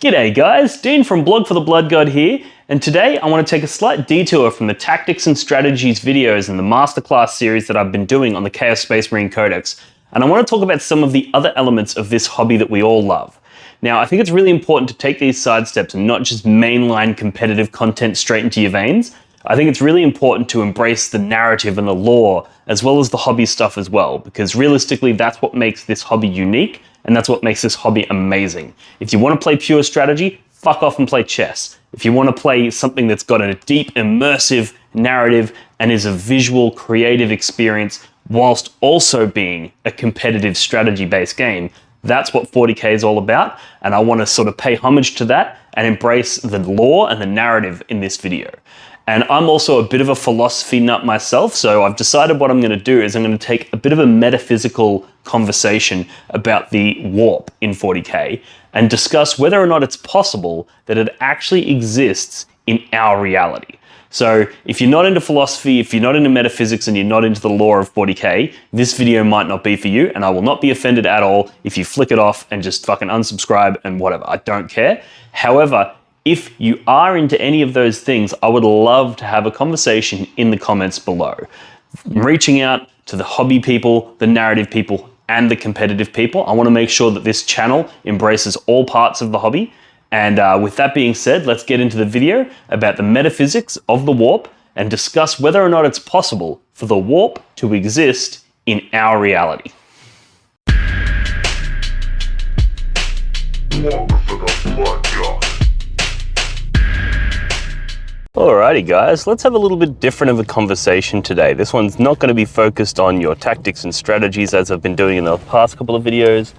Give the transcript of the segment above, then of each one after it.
G'day guys, Dean from Blog for the Blood God here, and today I want to take a slight detour from the tactics and strategies videos in the masterclass series that I've been doing on the Chaos Space Marine Codex, and I want to talk about some of the other elements of this hobby that we all love. Now, I think it's really important to take these side steps and not just mainline competitive content straight into your veins. I think it's really important to embrace the narrative and the lore, as well as the hobby stuff as well, because realistically, that's what makes this hobby unique, and that's what makes this hobby amazing. If you want to play pure strategy, fuck off and play chess. If you want to play something that's got a deep, immersive narrative and is a visual, creative experience, whilst also being a competitive strategy-based game, that's what 40k is all about, and I want to sort of pay homage to that and embrace the lore and the narrative in this video. And I'm also a bit of a philosophy nut myself, so I've decided what I'm going to do is I'm going to take a bit of a metaphysical conversation about the warp in 40k and discuss whether or not it's possible that it actually exists in our reality. So if you're not into philosophy, if you're not into metaphysics, and you're not into the lore of 40k, this video might not be for you, and I will not be offended at all if you flick it off and just fucking unsubscribe and whatever. I don't care. However, if you are into any of those things, I would love to have a conversation in the comments below. Reaching out to the hobby people, the narrative people, and the competitive people. I want to make sure that this channel embraces all parts of the hobby. And with that being said, let's get into the video about the metaphysics of the warp and discuss whether or not it's possible for the warp to exist in our reality. Alrighty guys, let's have a little bit different of a conversation today. This one's not going to be focused on your tactics and strategies as I've been doing in the past couple of videos.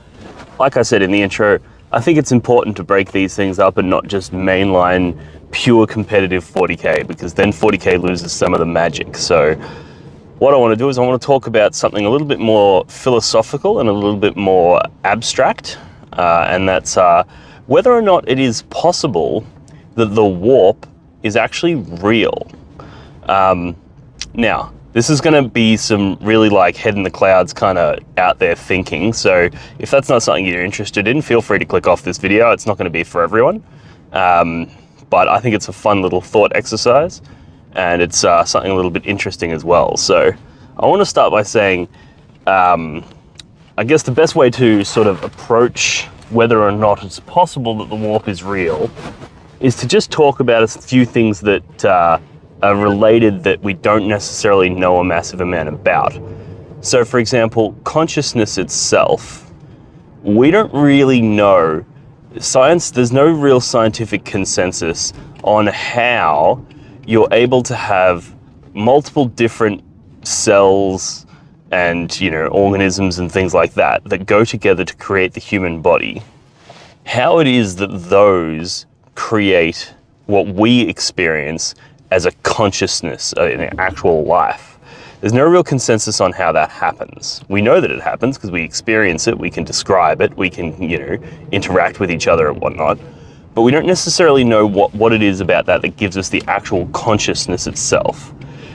Like I said in the intro, I think it's important to break these things up and not just mainline pure competitive 40k, because then 40k loses some of the magic. So what I want to do is I want to talk about something a little bit more philosophical and a little bit more abstract, and that's whether or not it is possible that the warp is actually real. Now, this is going to be some really like head in the clouds kind of out there thinking, so if that's not something you're interested in, feel free to click off this video. It's not going to be for everyone, but I think it's a fun little thought exercise, and it's something a little bit interesting as well. So I want to start by saying, I guess the best way to sort of approach whether or not it's possible that the warp is real is to just talk about a few things that are related that we don't necessarily know a massive amount about. So for example, consciousness itself, we don't really know. There's no real scientific consensus on how you're able to have multiple different cells and, organisms and things like that that go together to create the human body. How it is that those create what we experience as a consciousness in actual life. There's no real consensus on how that happens. We know that it happens because we experience it, we can describe it, we can, interact with each other and whatnot, but we don't necessarily know what it is about that gives us the actual consciousness itself.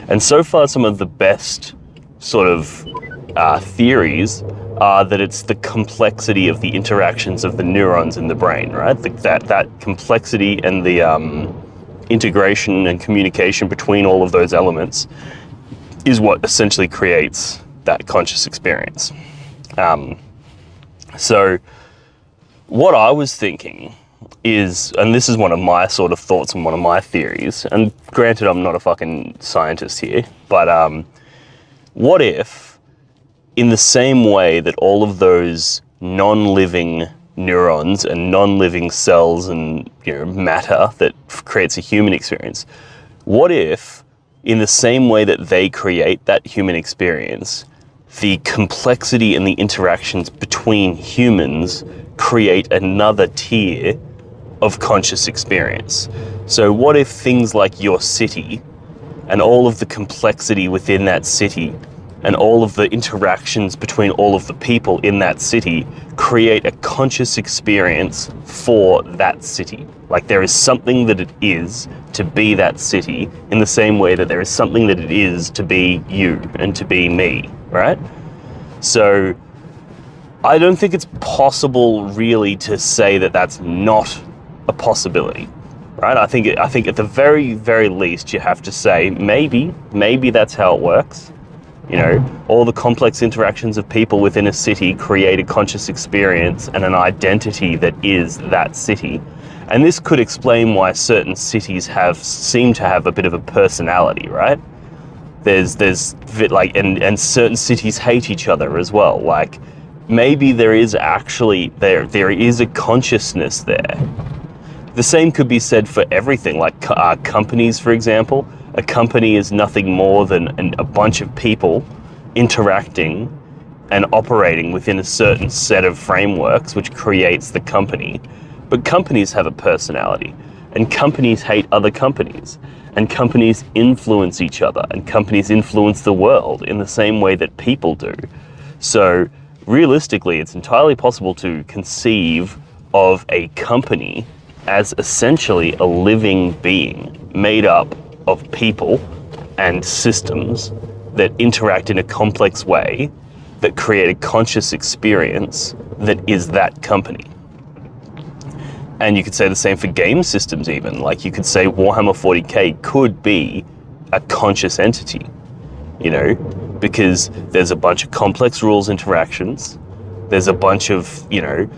And so far, some of the best sort of theories are that it's the complexity of the interactions of the neurons in the brain, right? That complexity and the integration and communication between all of those elements is what essentially creates that conscious experience. So what I was thinking is, and this is one of my sort of thoughts and one of my theories, and granted I'm not a fucking scientist here, but what if, in the same way that all of those non-living neurons and non-living cells and matter that creates a human experience, what if, in the same way that they create that human experience, the complexity and the interactions between humans create another tier of conscious experience? So what if things like your city and all of the complexity within that city and all of the interactions between all of the people in that city create a conscious experience for that city? Like there is something that it is to be that city in the same way that there is something that it is to be you and to be me, right? So I don't think it's possible really to say that that's not a possibility, right? I think at the very, very least, you have to say, maybe that's how it works. You know, all the complex interactions of people within a city create a conscious experience and an identity that is that city. And this could explain why certain cities seem to have a bit of a personality, right? There's like, and certain cities hate each other as well. Like, maybe there is actually, there is a consciousness there. The same could be said for everything, like companies, for example. A company is nothing more than a bunch of people interacting and operating within a certain set of frameworks, which creates the company. But companies have a personality, and companies hate other companies, and companies influence each other, and companies influence the world in the same way that people do. So realistically, it's entirely possible to conceive of a company as essentially a living being made up of people and systems that interact in a complex way that create a conscious experience that is that company. And you could say the same for game systems even. Like, you could say Warhammer 40k could be a conscious entity, you know, because there's a bunch of complex rules interactions, there's a bunch of, you know,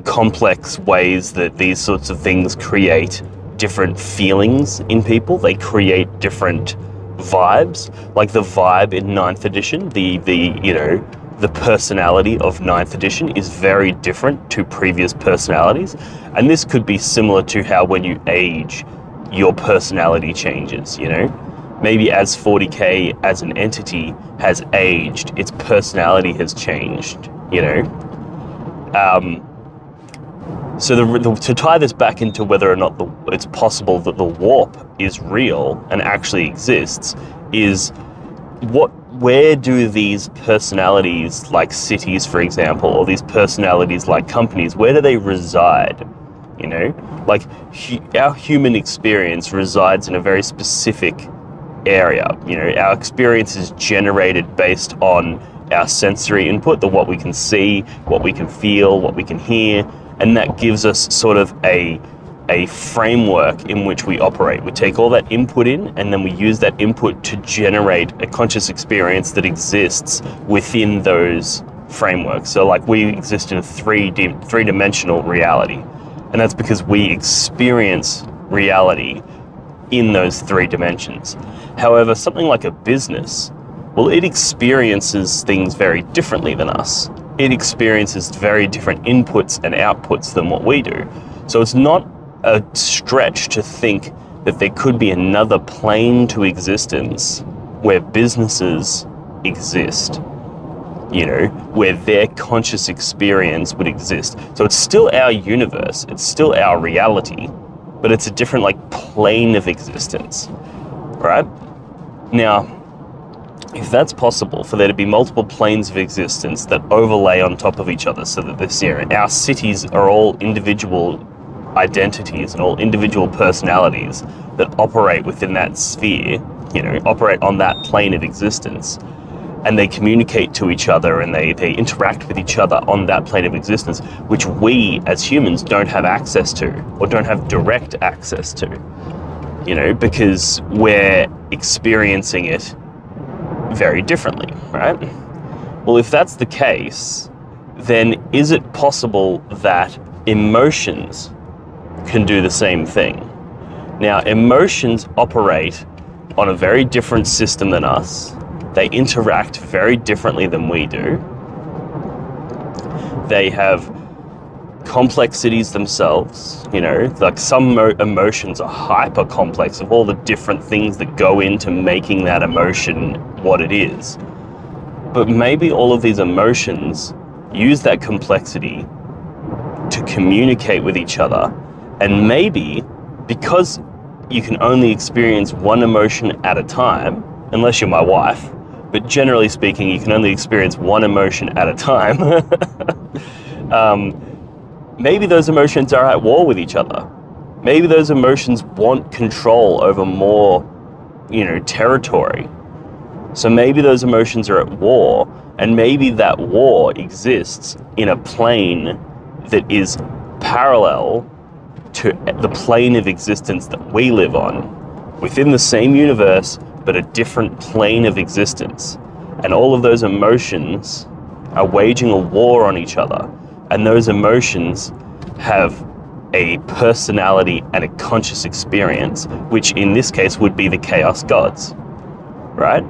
complex ways that these sorts of things create different feelings in people. They create different vibes, like the vibe in 9th edition, the you know, the personality of 9th edition is very different to previous personalities. And this could be similar to how when you age, your personality changes, you know? Maybe as 40k as an entity has aged, its personality has changed, you know? So to tie this back into whether or not it's possible that the warp is real and actually exists, is where do these personalities like cities, for example, or these personalities like companies, where do they reside? You know, like our human experience resides in a very specific area. You know, our experience is generated based on our sensory input, what we can see, what we can feel, what we can hear. And that gives us sort of a framework in which we operate. We take all that input in, and then we use that input to generate a conscious experience that exists within those frameworks. So like, we exist in a three-dimensional reality. And that's because we experience reality in those 3 dimensions. However, something like a business, well, it experiences things very differently than us. It experiences very different inputs and outputs than what we do. So it's not a stretch to think that there could be another plane to existence where businesses exist, you know, where their conscious experience would exist. So it's still our universe, it's still our reality, but it's a different, like, plane of existence, right? Now, if that's possible, for there to be multiple planes of existence that overlay on top of each other, so that this year our cities are all individual identities and all individual personalities that operate within that sphere, you know, operate on that plane of existence, and they communicate to each other and they interact with each other on that plane of existence, which we as humans don't have access to, or don't have direct access to, you know, because we're experiencing it very differently, right? Well, if that's the case, then is it possible that emotions can do the same thing? Now, emotions operate on a very different system than us. They interact very differently than we do. They have complexities themselves, you know, like some emotions are hyper complex of all the different things that go into making that emotion what it is. But maybe all of these emotions use that complexity to communicate with each other. And maybe because you can only experience one emotion at a time, unless you're my wife, but generally speaking, you can only experience one emotion at a time. Maybe those emotions are at war with each other. Maybe those emotions want control over more, you know, territory. So maybe those emotions are at war, and maybe that war exists in a plane that is parallel to the plane of existence that we live on, within the same universe, but a different plane of existence. And all of those emotions are waging a war on each other. And those emotions have a personality and a conscious experience, which in this case would be the Chaos Gods, right?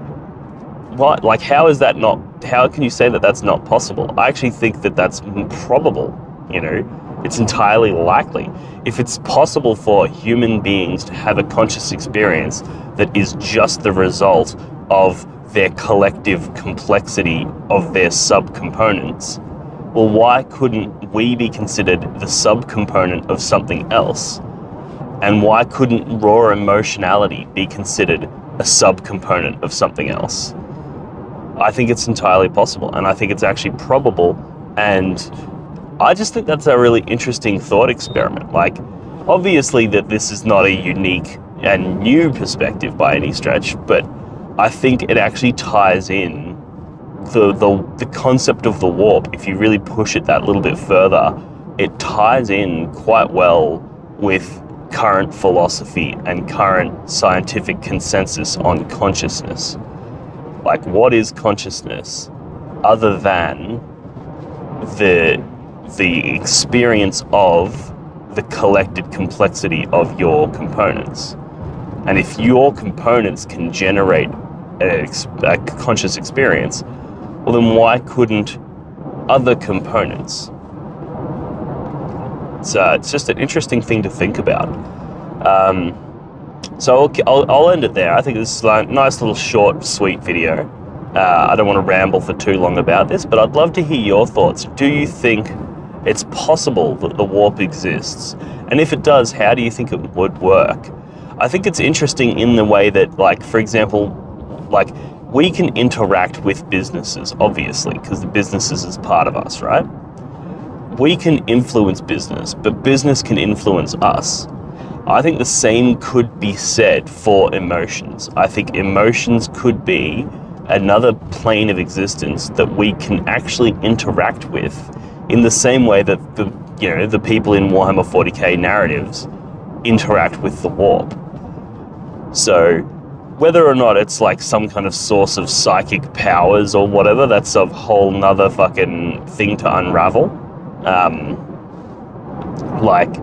What, like, how is that not, how can you say that that's not possible? I actually think that that's probable, you know, it's entirely likely. If it's possible for human beings to have a conscious experience that is just the result of their collective complexity of their subcomponents, well, why couldn't we be considered the subcomponent of something else? And why couldn't raw emotionality be considered a subcomponent of something else? I think it's entirely possible, and I think it's actually probable, and I just think that's a really interesting thought experiment. Like, obviously that this is not a unique and new perspective by any stretch, but I think it actually ties in the concept of the warp. If you really push it that little bit further, it ties in quite well with current philosophy and current scientific consensus on consciousness. Like, what is consciousness other than the experience of the collected complexity of your components? And if your components can generate a conscious experience, well, then why couldn't other components? So it's just an interesting thing to think about. So I'll end it there. I think this is a nice little short, sweet video. I don't want to ramble for too long about this, but I'd love to hear your thoughts. Do you think it's possible that the warp exists? And if it does, how do you think it would work? I think it's interesting in the way that, like, for example, like, we can interact with businesses, obviously, because the businesses is part of us, right? We can influence business, but business can influence us. I think the same could be said for emotions. I think emotions could be another plane of existence that we can actually interact with in the same way that the people in Warhammer 40k narratives interact with the warp. So whether or not it's like some kind of source of psychic powers or whatever, that's a whole nother fucking thing to unravel. Like,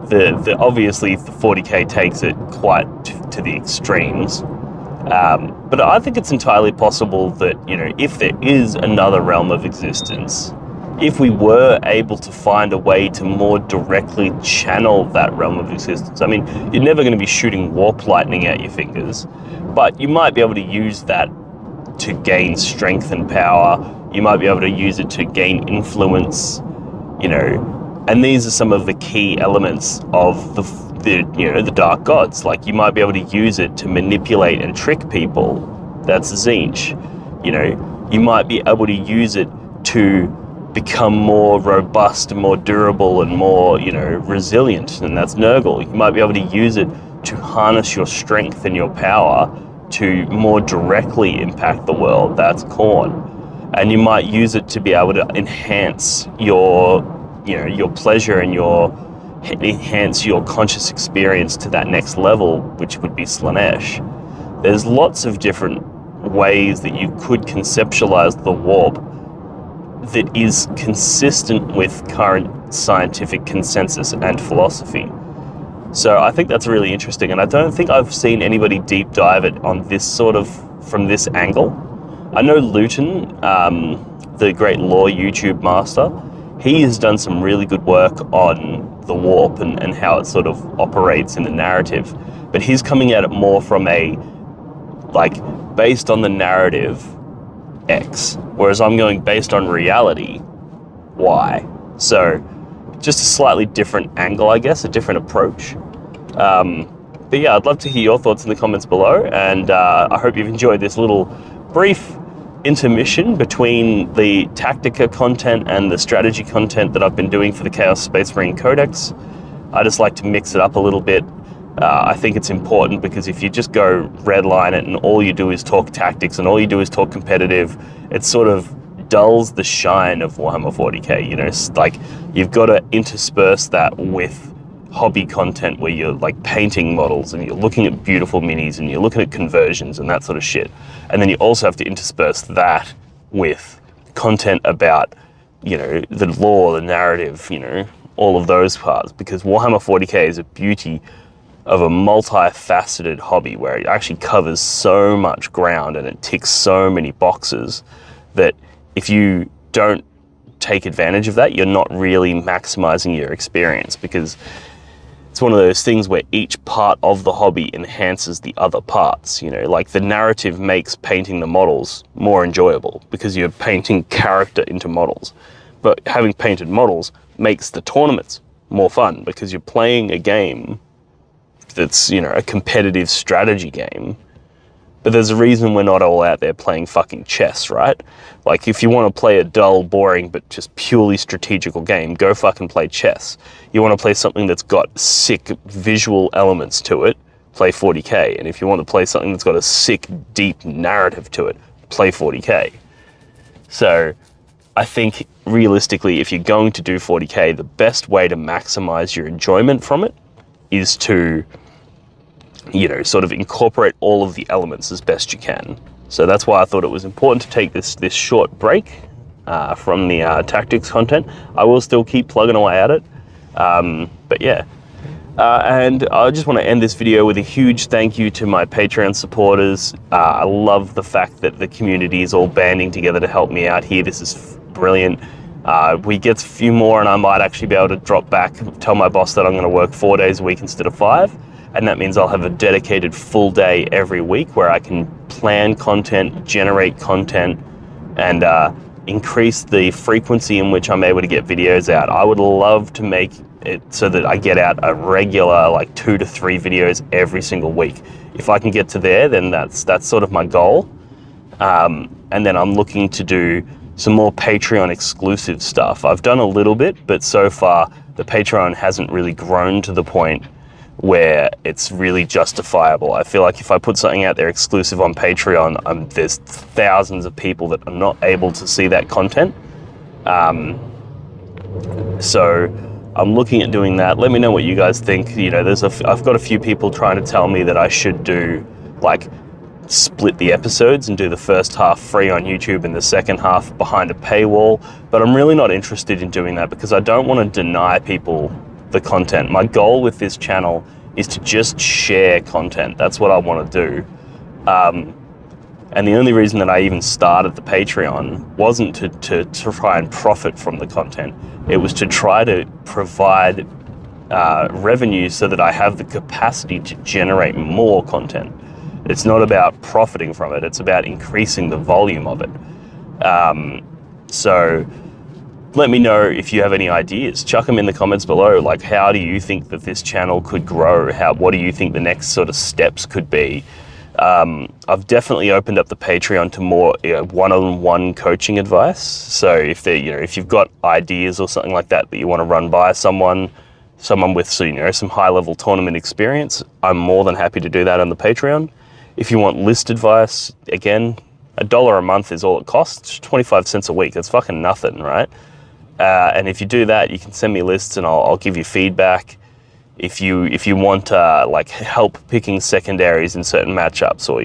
the obviously the 40k takes it quite to the extremes. But I think it's entirely possible that, you know, if there is another realm of existence, if we were able to find a way to more directly channel that realm of existence, I mean, you're never going to be shooting warp lightning at your fingers, but you might be able to use that to gain strength and power. You might be able to use it to gain influence, you know, and these are some of the key elements of the dark gods. Like, you might be able to use it to manipulate and trick people. That's Tzeentch. You know, you might be able to use it to become more robust and more durable and more, you know, resilient, and that's Nurgle. You might be able to use it to harness your strength and your power to more directly impact the world. That's Khorne. And you might use it to be able to enhance your, you know, your pleasure and enhance your conscious experience to that next level, which would be Slaanesh. There's lots of different ways that you could conceptualize the warp that is consistent with current scientific consensus and philosophy. So I think that's really interesting, and I don't think I've seen anybody deep dive it on this sort of, from this angle. I know Luton, the great lore YouTube master, he has done some really good work on the warp and how it sort of operates in the narrative, but he's coming at it more from a, like, based on the narrative X, whereas I'm going based on reality Y. So just a slightly different angle, I guess, a different approach. But yeah, I'd love to hear your thoughts in the comments below, and I hope you've enjoyed this little brief intermission between the Tactica content and the strategy content that I've been doing for the Chaos Space Marine Codex. I just like to mix it up a little bit. I think it's important because if you just go redline it and all you do is talk tactics and all you do is talk competitive, it sort of dulls the shine of Warhammer 40k. You know, it's like you've got to intersperse that with hobby content where you're like painting models and you're looking at beautiful minis and you're looking at conversions and that sort of shit. And then you also have to intersperse that with content about, you know, the lore, the narrative, you know, all of those parts, because Warhammer 40k is a beauty of a multifaceted hobby where it actually covers so much ground and it ticks so many boxes that if you don't take advantage of that, you're not really maximizing your experience, because it's one of those things where each part of the hobby enhances the other parts. You know, like the narrative makes painting the models more enjoyable because you're painting character into models. But having painted models makes the tournaments more fun because you're playing a game that's, you know, a competitive strategy game. But there's a reason we're not all out there playing fucking chess, right? Like, if you want to play a dull, boring, but just purely strategical game, go fucking play chess. You want to play something that's got sick visual elements to it, play 40k. And if you want to play something that's got a sick, deep narrative to it, play 40k. So I think realistically, if you're going to do 40k, the best way to maximize your enjoyment from it is to, you know, sort of incorporate all of the elements as best you can. So that's why I thought it was important to take this short break from the tactics content. I will still keep plugging away at it, but yeah. And I just want to end this video with a huge thank you to my Patreon supporters. I love the fact that the community is all banding together to help me out here. This is brilliant. We get a few more and I might actually be able to drop back, tell my boss that I'm going to work 4 days a week instead of 5. And that means I'll have a dedicated full day every week where I can plan content, generate content, and increase the frequency in which I'm able to get videos out. I would love to make it so that I get out a regular, like 2 to 3 videos every single week. If I can get to there, then that's sort of my goal. And then I'm looking to do some more Patreon exclusive stuff. I've done a little bit, but so far the Patreon hasn't really grown to the point where it's really justifiable. I feel like if I put something out there exclusive on Patreon, there's thousands of people that are not able to see that content. So I'm looking at doing that. Let me know what you guys think. You know, I've got a few people trying to tell me that I should do, like, split the episodes and do the first half free on YouTube and the second half behind a paywall. But I'm really not interested in doing that because I don't want to deny people the content. My goal with this channel is to just share content. That's what I want to do. And the only reason that I even started the Patreon wasn't to try and profit from the content. It was to try to provide revenue so that I have the capacity to generate more content. It's not about profiting from it, it's about increasing the volume of it. So let me know if you have any ideas. Chuck them in the comments below. Like, how do you think that this channel could grow? What do you think the next sort of steps could be? I've definitely opened up the Patreon to more one-on-one coaching advice. So if you've got ideas or something like that you want to run by someone with some high-level tournament experience, I'm more than happy to do that on the Patreon. If you want list advice, again, $1 a month is all it costs. 25 cents a week. That's fucking nothing, right? And if you do that, you can send me lists and I'll give you feedback. If you want like help picking secondaries in certain matchups, or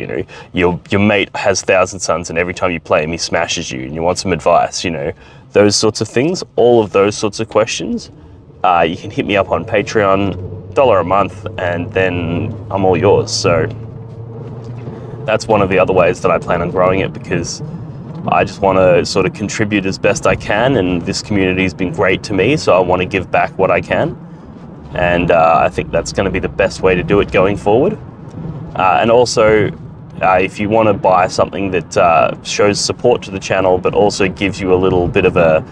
your mate has 1,000 Suns and every time you play him he smashes you and you want some advice, those sorts of things, all of those sorts of questions, you can hit me up on Patreon, $1 a month, and then I'm all yours. So that's one of the other ways that I plan on growing it, because I just want to sort of contribute as best I can, and this community has been great to me, so I want to give back what I can. And I think that's going to be the best way to do it going forward. And also, if you want to buy something that shows support to the channel, but also gives you a little bit of a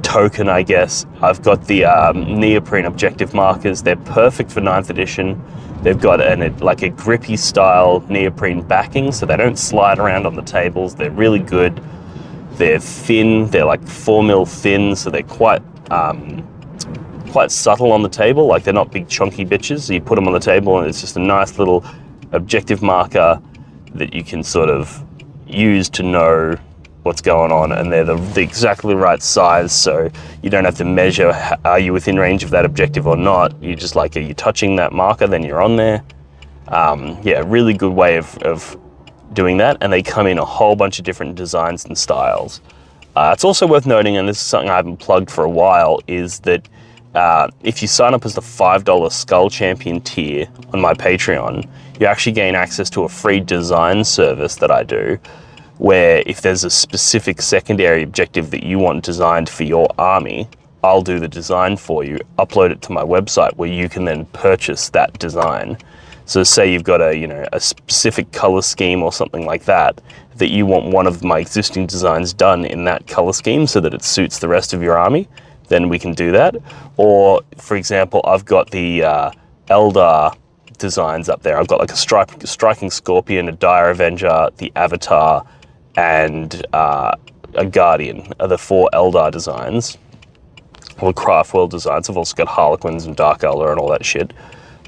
token, I guess, I've got the neoprene objective markers. They're perfect for 9th edition. They've got like a grippy style neoprene backing, so they don't slide around on the tables. They're really good. They're thin. They're like 4mm thin, so they're quite subtle on the table. Like, they're not big chunky bitches. So you put them on the table and it's just a nice little objective marker that you can sort of use to know what's going on, and they're the exactly right size, so you don't have to measure, are you within range of that objective or not. You just like, are you touching that marker, then you're on there. Yeah, really good way of doing that, and they come in a whole bunch of different designs and styles. It's also worth noting, and this is something I haven't plugged for a while, is that if you sign up as the $5 Skull Champion tier on my Patreon, you actually gain access to a free design service that I do, where if there's a specific secondary objective that you want designed for your army, I'll do the design for you, upload it to my website, where you can then purchase that design. So say you've got a specific color scheme or something like that you want one of my existing designs done in that color scheme so that it suits the rest of your army, then we can do that. Or for example, I've got the Eldar designs up there. I've got like a striking Scorpion, a Dire Avenger, the Avatar, and a Guardian are the 4 Eldar designs, or Craft World designs. I've also got Harlequins and Dark Eldar and all that shit.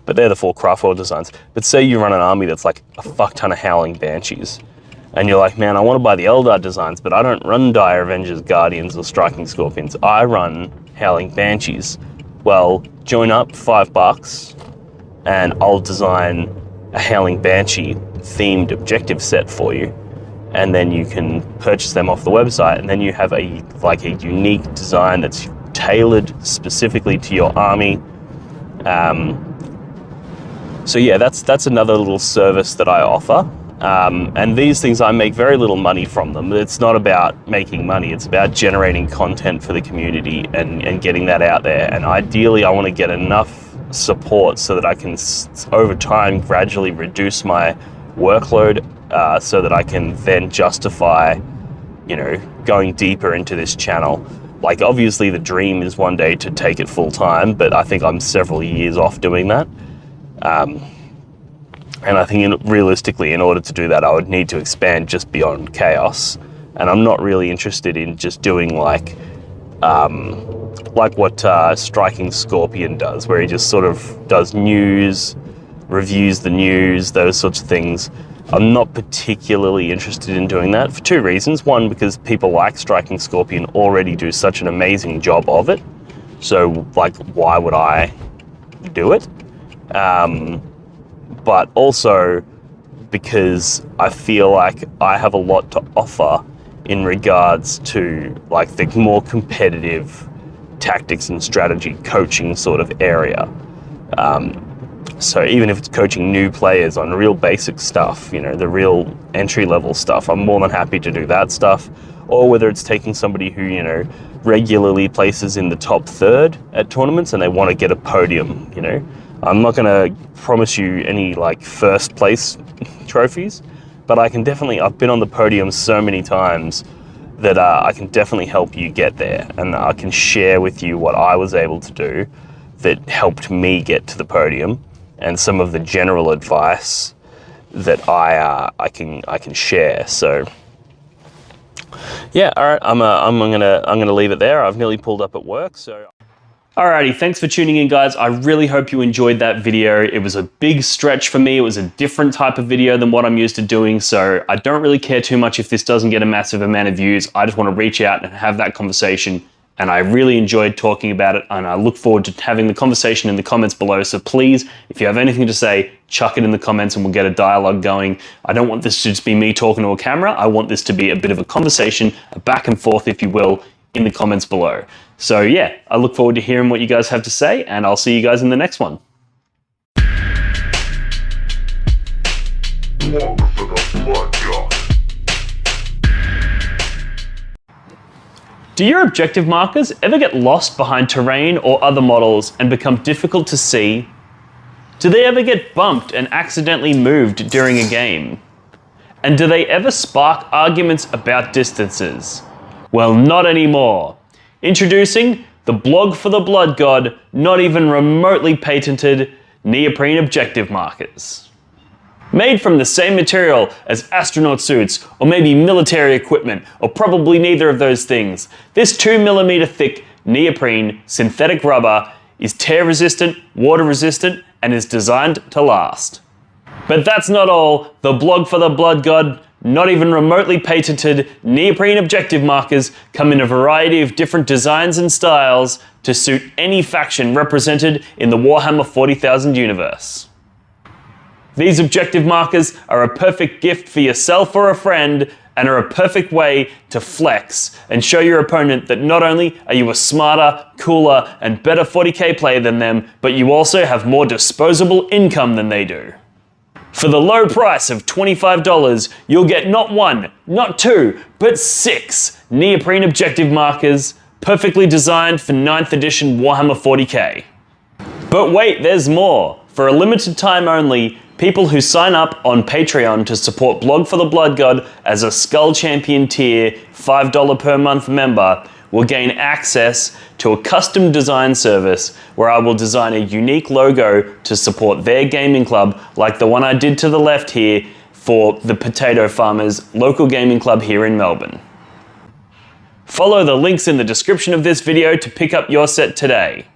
But they're the 4 Craft World designs. But say you run an army that's like a fuck ton of Howling Banshees, and you're like, man, I want to buy the Eldar designs, but I don't run Dire Avengers, Guardians, or Striking Scorpions. I run Howling Banshees. Well, join up, $5, and I'll design a Howling Banshee themed objective set for you. And then you can purchase them off the website, and then you have a unique design that's tailored specifically to your army. So yeah, that's another little service that I offer. And these things, I make very little money from them. It's not about making money, it's about generating content for the community and getting that out there. And ideally, I want to get enough support so that I can, over time, gradually reduce my workload, so that I can then justify, going deeper into this channel. Like, obviously the dream is one day to take it full time, but I think I'm several years off doing that. And I think realistically, in order to do that, I would need to expand just beyond Chaos. And I'm not really interested in just doing like what Striking Scorpion does, where he just sort of does news, reviews the news, those sorts of things. I'm not particularly interested in doing that for 2 reasons. One, because people like Striking Scorpion already do such an amazing job of it. So, like, why would I do it? But also because I feel like I have a lot to offer in regards to like the more competitive tactics and strategy coaching sort of area. So even if it's coaching new players on real basic stuff, the real entry-level stuff, I'm more than happy to do that stuff. Or whether it's taking somebody who, regularly places in the top 3rd at tournaments and they want to get a podium, I'm not going to promise you any like first place trophies, but I've been on the podium so many times that I can definitely help you get there, and I can share with you what I was able to do that helped me get to the podium, and some of the general advice that I can share. So yeah, all right, I'm gonna leave it there. I've nearly pulled up at work, so. Alrighty, thanks for tuning in, guys. I really hope you enjoyed that video. It was a big stretch for me. It was a different type of video than what I'm used to doing, so I don't really care too much if this doesn't get a massive amount of views. I just want to reach out and have that conversation, and I really enjoyed talking about it, and I look forward to having the conversation in the comments below. So please, if you have anything to say, chuck it in the comments and we'll get a dialogue going. I don't want this to just be me talking to a camera. I want this to be a bit of a conversation, a back and forth, if you will, in the comments below. So yeah, I look forward to hearing what you guys have to say, and I'll see you guys in the next one. Do your objective markers ever get lost behind terrain or other models and become difficult to see? Do they ever get bumped and accidentally moved during a game? And do they ever spark arguments about distances? Well, not anymore. Introducing the blog for the Blood God, not even remotely patented neoprene objective markers. Made from the same material as astronaut suits, or maybe military equipment, or probably neither of those things, this 2mm thick neoprene synthetic rubber is tear resistant, water resistant, and is designed to last. But that's not all. The blog for the Blood God not even remotely patented neoprene objective markers come in a variety of different designs and styles to suit any faction represented in the Warhammer 40,000 universe. These objective markers are a perfect gift for yourself or a friend, and are a perfect way to flex and show your opponent that not only are you a smarter, cooler, and better 40k player than them, but you also have more disposable income than they do. For the low price of $25, you'll get not one, not two, but 6 neoprene objective markers, perfectly designed for 9th edition Warhammer 40k. But wait, there's more. For a limited time only, people who sign up on Patreon to support Blog for the Blood God as a Skull Champion tier $5 per month member will gain access to a custom design service where I will design a unique logo to support their gaming club, like the one I did to the left here for the Potato Farmers local gaming club here in Melbourne. Follow the links in the description of this video to pick up your set today.